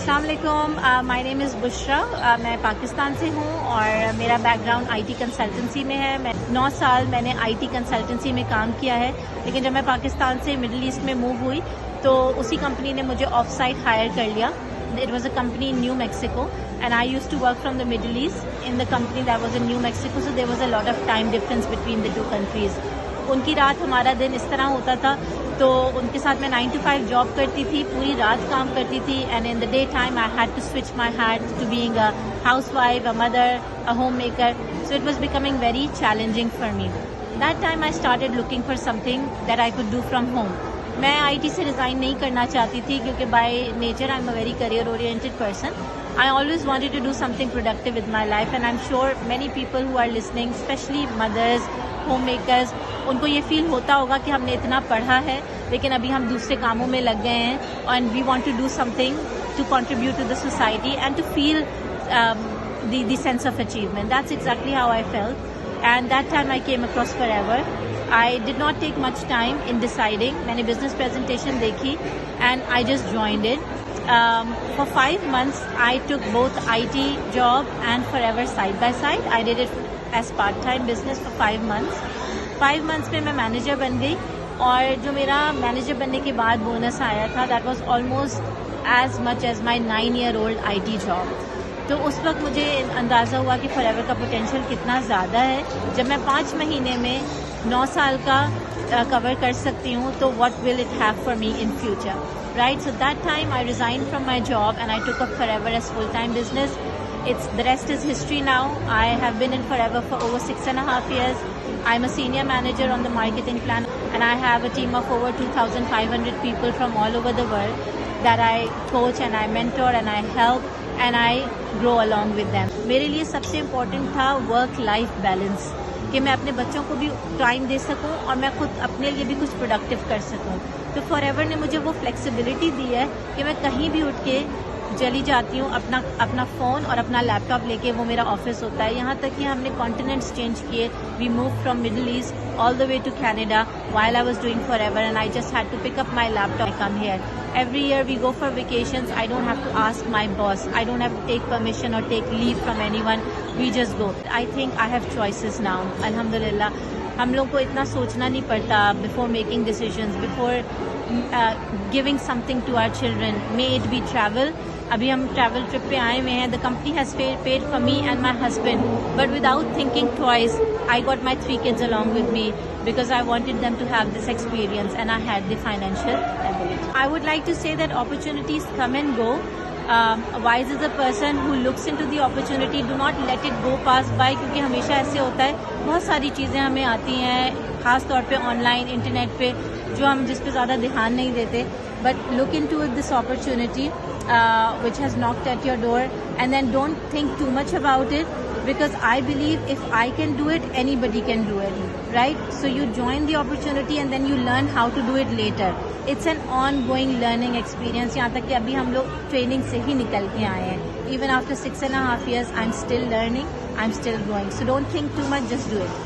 अस्सलाम वालेकुम, my name is Bushra. मैं पाकिस्तान से हूँ और मेरा बैकग्राउंड आईटी कंसल्टेंसी में है। मैं 9 साल मैंने आईटी कंसल्टेंसी में काम किया है, लेकिन जब मैं पाकिस्तान से मिडिल ईस्ट में मूव हुई तो उसी कंपनी ने मुझे ऑफ साइट हायर कर लिया। It was a company in New Mexico and I used to work from the Middle East in the company that was in New Mexico, so there was a lot of time difference between the two countries. उनकी रात हमारा दिन इस तरह होता था, तो उनके साथ मैं 9 to 5 जॉब करती थी, पूरी रात काम करती थी, and in the day time I had to switch my hat to being a housewife, a mother, a home maker, so it was becoming very challenging for me. That time I started looking for something that I could do from home. मैं IT से resign नहीं करना चाहती थी क्योंकि by nature I am a very career oriented person. I always wanted to do something productive with my life, and I'm sure many people who are listening, especially mothers, homemakers, उनको ये feel होता होगा कि हमने इतना पढ़ा है लेकिन अभी हम दूसरे कामों में लग गए हैं, and we want to do something to contribute to the society and to feel the sense of achievement. That's exactly how I felt, and that time I came across Forever. I did not take much time in deciding. मैंने business presentation देखी and I just joined it. For 5 months, I took both IT job and Forever side by side. I did it as part-time business for 5 months. 5 months में मैं manager बन गई, और जो मेरा manager बनने के बाद बोनस आया था, that was almost as much as my 9-year-old IT job. तो उस वक्त मुझे अंदाज़ा हुआ कि Forever का पोटेंशियल कितना ज़्यादा है। जब मैं 5 महीने में 9 साल का कवर कर सकती हूँ, तो what will it have for me in future? Right, so that time I resigned from my job and I took up Forever as full-time business. The rest is history now. I have been in Forever for over 6.5 years. I'm a senior manager on the marketing plan, and I have a team of over 2,500 people from all over the world that I coach and I mentor and I help and I grow along with them. मेरे लिए सबसे important था work life balance, कि मैं अपने बच्चों को भी टाइम दे सकूं और मैं खुद अपने लिए भी कुछ प्रोडक्टिव कर सकूं। तो फॉरएवर ने मुझे वो फ्लेक्सिबिलिटी दी है कि मैं कहीं भी उठ के चली जाती हूँ, अपना फ़ोन और अपना लैपटॉप लेके, वो मेरा ऑफिस होता है। यहाँ तक कि हमने कॉन्टिनेंट्स चेंज किए। We move from middle east all the way to Canada while I was doing forever, and I just had to pick up my laptop, I come here. Every year we go for vacations. I don't have to ask my boss. I don't have to take permission or take leave from anyone. We just go. I think I have choices now. Alhamdulillah. हम लोग को इतना सोचना नहीं पड़ता before making decisions, before giving something to our children. May it be travel. अभी हम travel trip पे आए हुए हैं. The company has paid for me and my husband, but without thinking twice, I got my 3 kids along with me because I wanted them to have this experience and I had the financial ability. I would like to say that opportunities come and go. Wise is a person who looks into the opportunity. Do not let it go pass by, क्योंकि हमेशा ऐसे होता है, बहुत सारी चीज़ें हमें आती हैं, ख़ास तौर पे ऑनलाइन इंटरनेट पे, जो हम जिस पे ज़्यादा ध्यान नहीं देते. But look into this opportunity which has knocked at your door, and then don't think too much about it, because I believe if I can do it, anybody can do it, right? So you join the opportunity and then you learn how to do it later. It's an ongoing learning experience. यहाँ तक कि अभी हम लोग training से ही निकल के आए हैं. Even after 6.5 years, I'm still learning, I'm still growing. So don't think too much, just do it.